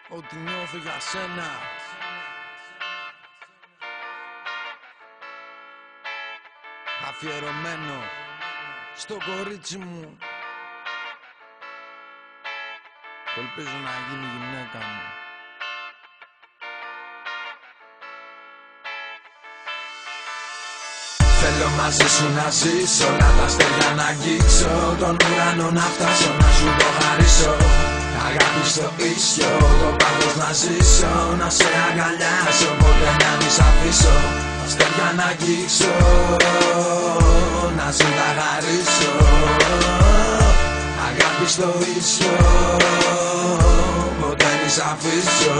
Ό,τι νιώθω για σένα. Αφιερωμένο στο κορίτσι μου που ελπίζω να γίνει γυναίκα μου. Θέλω μαζί σου να ζήσω, όλα τα αστέρια να αγγίξω, τον ουρανό να φτάσω, να σου το χαρίσω. Αγάπη στο ίσιο, το πάθος να ζήσω, να σε αγκαλιάσω, ποτέ να μη σ' αφήσω. Τα αστέρια να αγγίξω, να σου τα χαρίσω. Αγάπη στο ίσιο, ποτέ μη σ' αφήσω.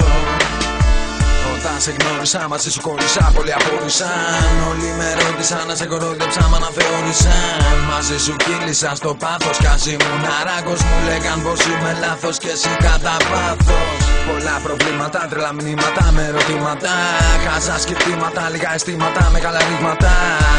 Όταν σε γνώρισα, μαζί σου κόλλησα, πολλοί απόρρισαν. Όλοι με ρώτησαν, να σε κορόιδεψα, μα να θεώρησαν. Μαζί σου κύλησα στο πάθος, κι ας ήμουν αράγκος. Μου λέγαν πως είμαι λάθος και εσύ κατά βάθος. Πολλά προβλήματα, τρελά μηνύματα με ερωτήματα. Χάζα σκεπτήματα, λίγα αισθήματα, μεγάλα ρήγματα.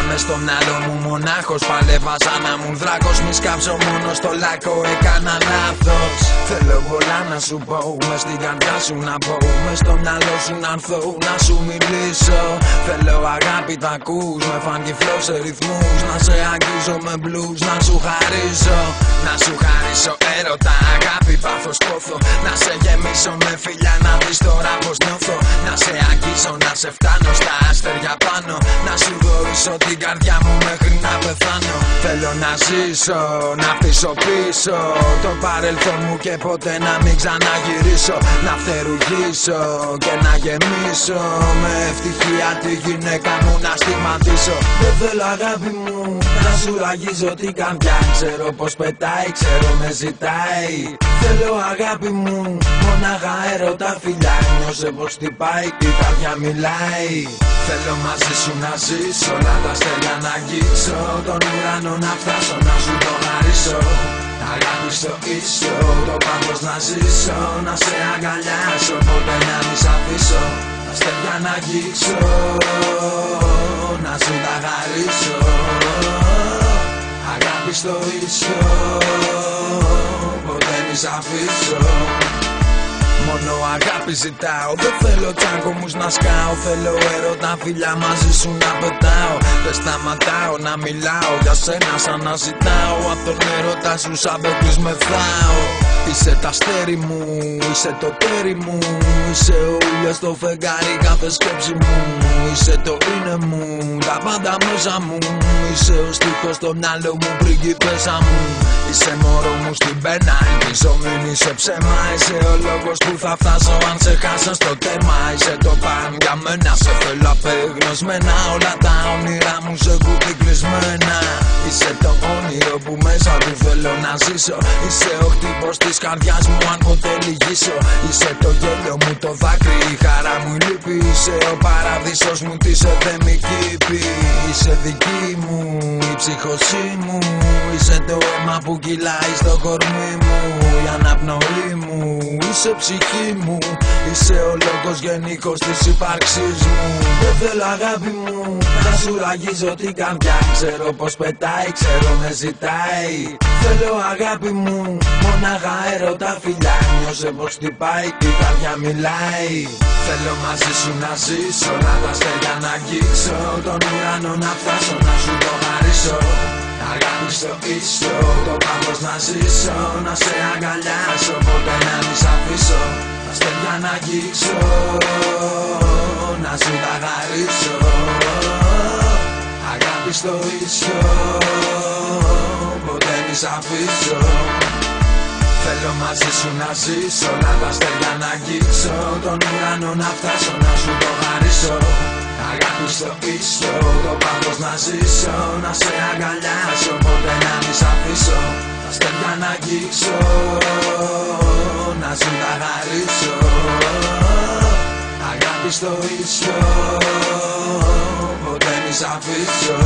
Μες στο μυαλό μου μονάχος, παλεύα σαν να ήμουν δράκος. Μη σκάψω μόνο στο λάκκο, έκανα λάθος. Θέλω πολλά να σου πω, μες στην καρδιά σου να μπω. Μες στο μυαλό σου να έρθω, να σου μιλήσω. Θέλω αγάπη, τα ακούς, με funky flow σε ρυθμούς. Να σε αγγίζω με blues, να σου χαρίσω. Να σου χαρίσω έρωτα, αγάπη, πάθος, πόθο. Να σε γεμίσω με φιλιά, να δεις τώρα πως νιώθω. Να σε αγγίζω, να σε φτάνω στα αστέρια πάνω. Να σου δωρήσω την καρδιά μου μέχρι να πεθάνω. Θέλω να ζήσω, να αφήσω πίσω το παρελθόν μου και ποτέ να μην ξαναγυρίσω. Να φτερουγήσω και να γεμίσω με ευτυχία τη γυναίκα μου να στιγματίσω. Δεν θέλω αγάπη μου να σου ραγίζω την καρδιά. Ξέρω πως πετάει, ξέρω με ζητάει. Θέλω αγάπη μου μονάχα έρωτα φιλιά. Νιώσε πως χτυπάει και η καρδιά μιλάει. Θέλω μαζί σου να ζήσω, όλα τα αστέρια να αγγίξω, τον ουρανό να φτάσω, να σου το χαρίσω. Αγάπη στο ίσιο, το πάθος να ζήσω, να σε αγκαλιάσω, ποτέ να μη σ' αφήσω. Τα αστέρια να αγγίξω, να σου τα χαρίσω. Αγάπη στο ίσιο, ποτέ μη σ' αφήσω. Μόνο αγάπη ζητάω, δεν θέλω τσάκωμους να σκάω. Θέλω έρωτα φιλιά μαζί σου να πετάω. Δεν σταματάω να μιλάω για σένα σαν να ζητάω. Απ' τον έρωτα σου σαν πέπλης μεθάω. Είσαι τα αστέρι μου, είσαι το τέρι μου. Είσαι ο ήλιος στο φεγγάρι κάθε σκέψη μου. Είσαι το είναι μου, τα πάντα μέσα μου. Είσαι ο στίχος στο μυαλό μου, πριγκίπεσσα μου. Είσαι μωρό μου στην πένα, ελπίζω μην είσαι ψέμα. Είσαι ο λόγος που θα φτάσω αν σε χάσω στο τέρμα. Είσαι το παν για μένα, σε θέλω απεγνωσμένα. Όλα τα όνειρά μου σε κουτί κλεισμένα. Είσαι το όνειρο που μέσα του θέλω να ζήσω. Είσαι ο χτύπος της καρδιάς μου αν ποτέ λυγίσω. Είσαι το γέλιο μου, το δάκρυ, η χαρά μου η λύπη. Είσαι ο παραδείσος μου, τι σε θέμη κήπη. Είσαι δική μου, η ψυχωσή μου. Είσαι το αίμα που κυλάει στο κορμί μου, η αναπνοή μου. Είσαι ψυχή μου, είσαι ο λόγος γενικός της ύπαρξής μου. Δεν θέλω αγάπη μου να σου ραγίζω την καρδιά. Ξέρω πως πετάει, ξέρω με ζητάει. Θέλω αγάπη μου μονάχα έρωτα φιλιά. Νιώσε πως χτυπάει και η καρδιά μιλάει. Θέλω μαζί σου να ζήσω, όλα τα αστέρια να αγγίξω, τον ουρανό να φτάσω, να σου το χαρίσω. Αγάπη στο ίσιο, το πάθος να ζήσω, να σε αγκαλιάσω, ποτέ να μη σ' αφήσω. Τα αστέρια να αγγίξω, να σου τα χαρίσω. Αγάπη στο ίσιο, ποτέ μη σ' αφήσω. Θέλω μαζί σου να ζήσω, όλα τα αστέρια να αγγίξω, τον ουρανό να φτάσω, να σου το χαρίσω. Αγάπη στο ίσιο, το πάθος να ζήσω, να σε αγκαλιάσω, ποτέ να μη σ' αφήσω. Τα αστέρια να αγγίξω, να σου τα χαρίσω. Αγάπη στο ίσιο, ποτέ μη σ' αφήσω.